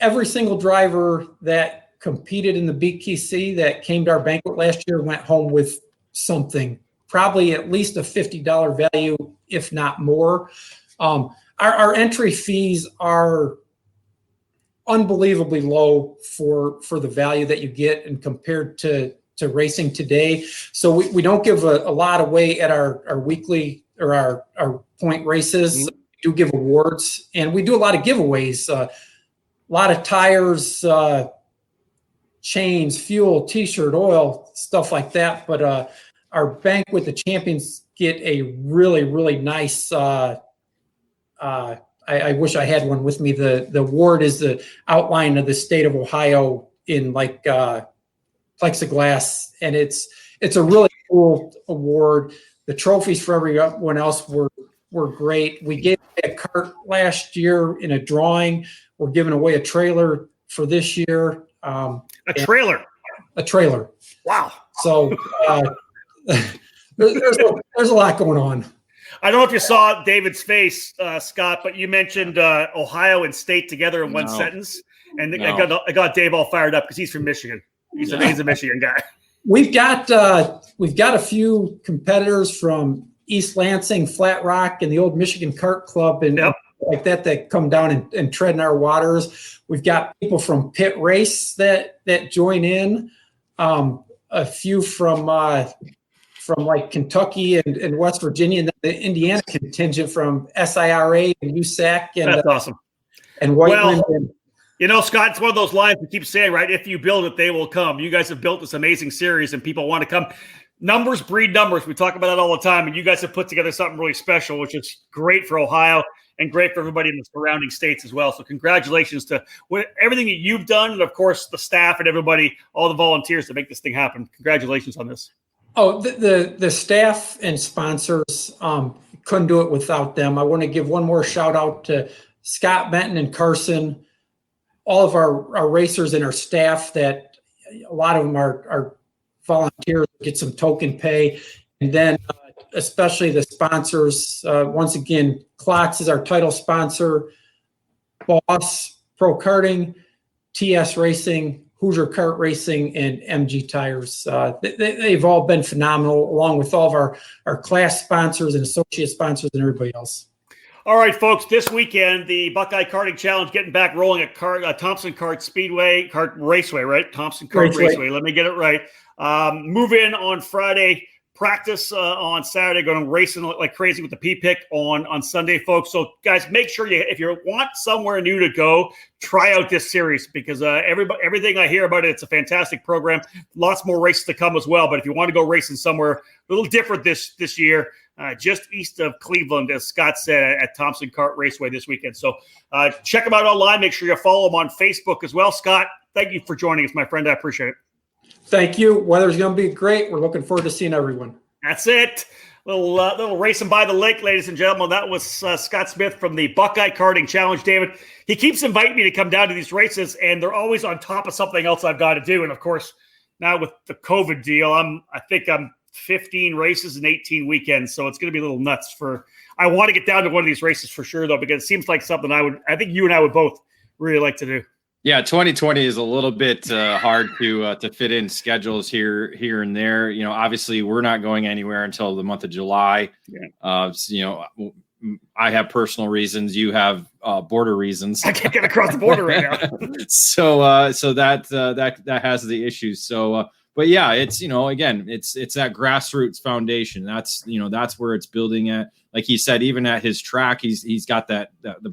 every single driver that competed in the BKC that came to our banquet last year went home with something, probably at least a $50 value, if not more. Our entry fees are unbelievably low for the value that you get and compared to racing today. So we don't give a lot away at our weekly or our point races. We do give awards, and we do a lot of giveaways, a lot of tires, chains, fuel, t-shirt, oil, stuff like that. But our banquet, the champions get a really, really nice, I wish I had one with me. The award is the outline of the state of Ohio in like plexiglass, and it's a really cool award. The trophies for everyone else were great. We gave away a cart last year in a drawing. We're giving away a trailer for this year. A trailer. Wow. So there's a lot going on. I don't know if you saw David's face, Scott, but you mentioned Ohio and state together in one sentence, and I got Dave all fired up because he's from Michigan. He's a Michigan guy. We've got a few competitors from East Lansing, Flat Rock, and the old Michigan Kart Club, and like that come down and tread in our waters. We've got people from Pit Race that join in. A few from like Kentucky and West Virginia, and the Indiana contingent from SIRA and USAC. And that's awesome. And Whiteland. Scott, it's one of those lines we keep saying, right? If you build it, they will come. You guys have built this amazing series, and people want to come. Numbers breed numbers. We talk about that all the time, and you guys have put together something really special, which is great for Ohio and great for everybody in the surrounding states as well. So congratulations to everything that you've done, and of course the staff and everybody, all the volunteers to make this thing happen. Congratulations on this. Oh, the staff and sponsors couldn't do it without them. I want to give one more shout out to Scott Benton and Carson, all of our racers and our staff that a lot of them are volunteers, get some token pay. And then especially the sponsors. Once again, Klotz is our title sponsor, Boss Pro Karting, TS Racing, Hoosier Kart Racing, and MG Tires. They've all been phenomenal, along with all of our class sponsors and associate sponsors and everybody else. All right, folks, this weekend, the Buckeye Karting Challenge getting back rolling at Thompson Kart Raceway, right? Thompson Kart Raceway. Let me get it right. Move in on Friday, practice on Saturday, going racing like crazy with the P-Pick on Sunday, folks. So, guys, make sure if you want somewhere new to go, try out this series because everything I hear about it, it's a fantastic program. Lots more races to come as well. But if you want to go racing somewhere a little different this year, just east of Cleveland, as Scott said, at Thompson Kart Raceway this weekend. So check them out online. Make sure you follow them on Facebook as well. Scott, thank you for joining us, my friend. I appreciate it. Thank you. Weather's going to be great. We're looking forward to seeing everyone. That's it. Little racing by the lake, ladies and gentlemen. That was Scott Smith from the Buckeye Karting Challenge. David, he keeps inviting me to come down to these races, and they're always on top of something else I've got to do. And, of course, now with the COVID deal, I think I'm 15 races and 18 weekends, so it's going to be a little nuts. I want to get down to one of these races for sure, though, because it seems like something I think you and I would both really like to do. Yeah, 2020 is a little bit hard to fit in schedules here and there. You know, obviously we're not going anywhere until the month of July. Yeah. You know, I have personal reasons. You have border reasons. I can't get across the border right now. so that has the issues. So, but yeah, it's, you know, again, it's that grassroots foundation. That's, you know, that's where it's building at. Like he said, even at his track, he's got the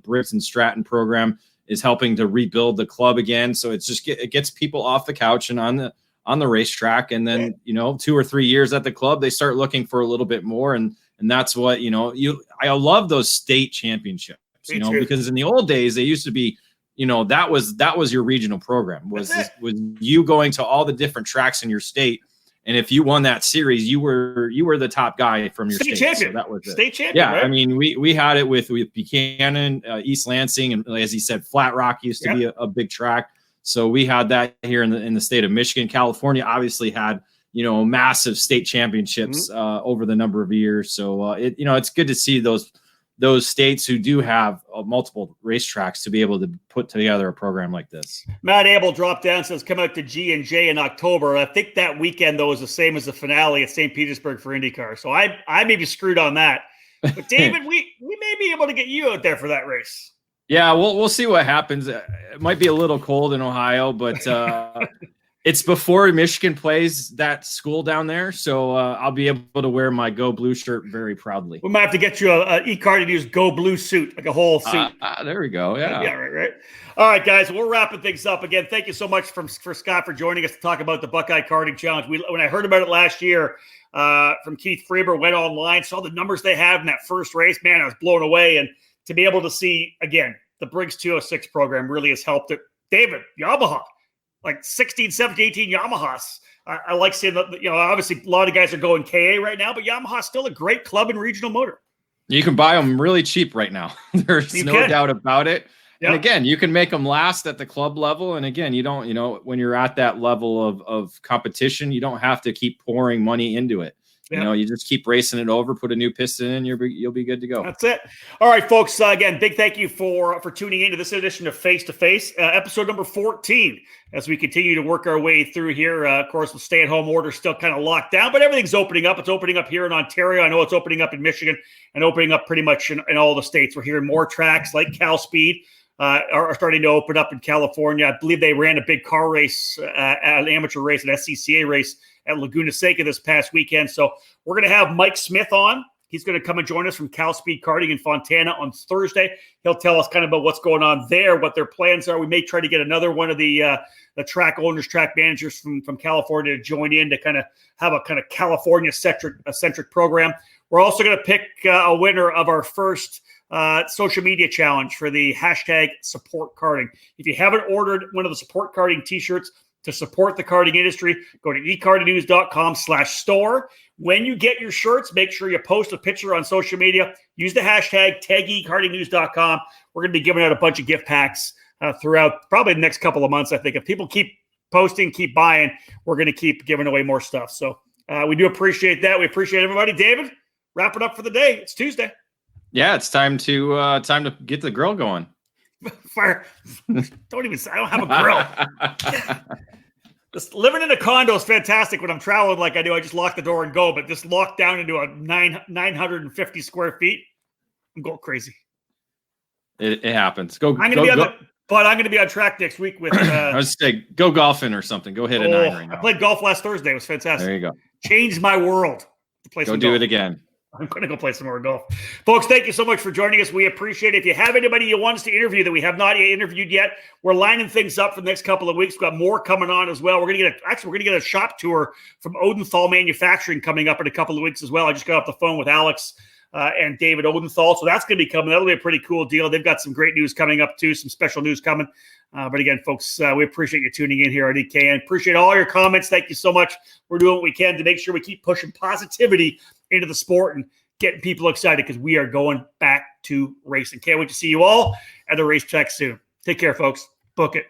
Briggs and Stratton program is helping to rebuild the club again. So it's just it gets people off the couch and on the racetrack. And then, you know, 2 or 3 years at the club, they start looking for a little bit more. And that's what, you know, I love those state championships, you know, because in the old days, they used to be, you know, that was your regional program was you going to all the different tracks in your state. And if you won that series, you were the top guy from your state. Champion. So that was it. State champion. Yeah. Right? I mean, we had it with Buchanan, East Lansing. And as he said, Flat Rock used to be a big track. So we had that here in the state of Michigan. California obviously had, you know, massive state championships over the number of years. So you know, it's good to see those states who do have multiple racetracks to be able to put together a program like this. Matt Abel dropped down, says come out to G&J in October. I think that weekend though is the same as the finale at St. Petersburg for IndyCar. So I may be screwed on that. But David, we may be able to get you out there for that race. Yeah, we'll see what happens. It might be a little cold in Ohio, but it's before Michigan plays that school down there, so I'll be able to wear my Go Blue shirt very proudly. We might have to get you a e-car to use Go Blue suit, like a whole suit. There we go. Yeah. Yeah, right. All right, guys, we're wrapping things up. Again, thank you so much for Scott for joining us to talk about the Buckeye Karting Challenge. When I heard about it last year from Keith Freber, went online, saw the numbers they have in that first race. Man, I was blown away. And to be able to see, again, the Briggs 206 program really has helped it. David, Yamaha. Like 16, 17, 18 Yamahas. I like seeing that, you know, obviously a lot of guys are going KA right now, but Yamaha's still a great club in regional motor. You can buy them really cheap right now. There's no doubt about it. Yep. And again, you can make them last at the club level. And again, you don't, you know, when you're at that level of competition, you don't have to keep pouring money into it. You know, you just keep racing it over, put a new piston in, you'll be good to go. That's it. All right, folks. Again, big thank you for tuning into this edition of Face2Face, episode number 14. As we continue to work our way through here, of course, the stay-at-home order is still kind of locked down, but everything's opening up. It's opening up here in Ontario. I know it's opening up in Michigan and opening up pretty much in all the states. We're hearing more tracks like Cal Speed are starting to open up in California. I believe they ran a big car race, an amateur race, an SCCA race at Laguna Seca this past weekend. So we're going to have Mike Smith on. He's going to come and join us from Cal Speed Karting in Fontana on Thursday. He'll tell us kind of about what's going on there, what their plans are. We may try to get another one of the track owners, track managers from California to join in to kind of have a kind of California-centric program. We're also going to pick a winner of our first social media challenge for the hashtag support karting. If you haven't ordered one of the support karting t-shirts to support the karting industry, go to ekartingnews.com/store. When you get your shirts, make sure you post a picture on social media. Use the hashtag tag ekartingnews.com. We're going to be giving out a bunch of gift packs throughout probably the next couple of months. I think if people keep posting, keep buying, we're going to keep giving away more stuff. So we do appreciate that. We appreciate everybody. David, wrap it up for the day. It's Tuesday. Yeah, it's time to get the grill going. Fire! Don't even say I don't have a grill. Just living in a condo is fantastic when I'm traveling like I do. I just lock the door and go, but just locked down into a 950 square feet, I'm going crazy. It happens. I'm going to be on track next week with. I was saying, go golfing or something. Go hit a 9 right now. I played golf last Thursday. It was fantastic. There you go. Changed my world. Go do it again. I'm going to go play some more golf. Folks, thank you so much for joining us. We appreciate it. If you have anybody you want us to interview that we have not yet interviewed yet, we're lining things up for the next couple of weeks. We've got more coming on as well. We're going to get a shop tour from Odenthal Manufacturing coming up in a couple of weeks as well. I just got off the phone with Alex and David Odenthal, so that's going to be coming. That'll be a pretty cool deal. They've got some great news coming up too, some special news coming. But again, folks, we appreciate you tuning in here on EK and appreciate all your comments. Thank you so much. We're doing what we can to make sure we keep pushing positivity into the sport and getting people excited because we are going back to racing. Can't wait to see you all at the racetrack soon. Take care, folks. Book it.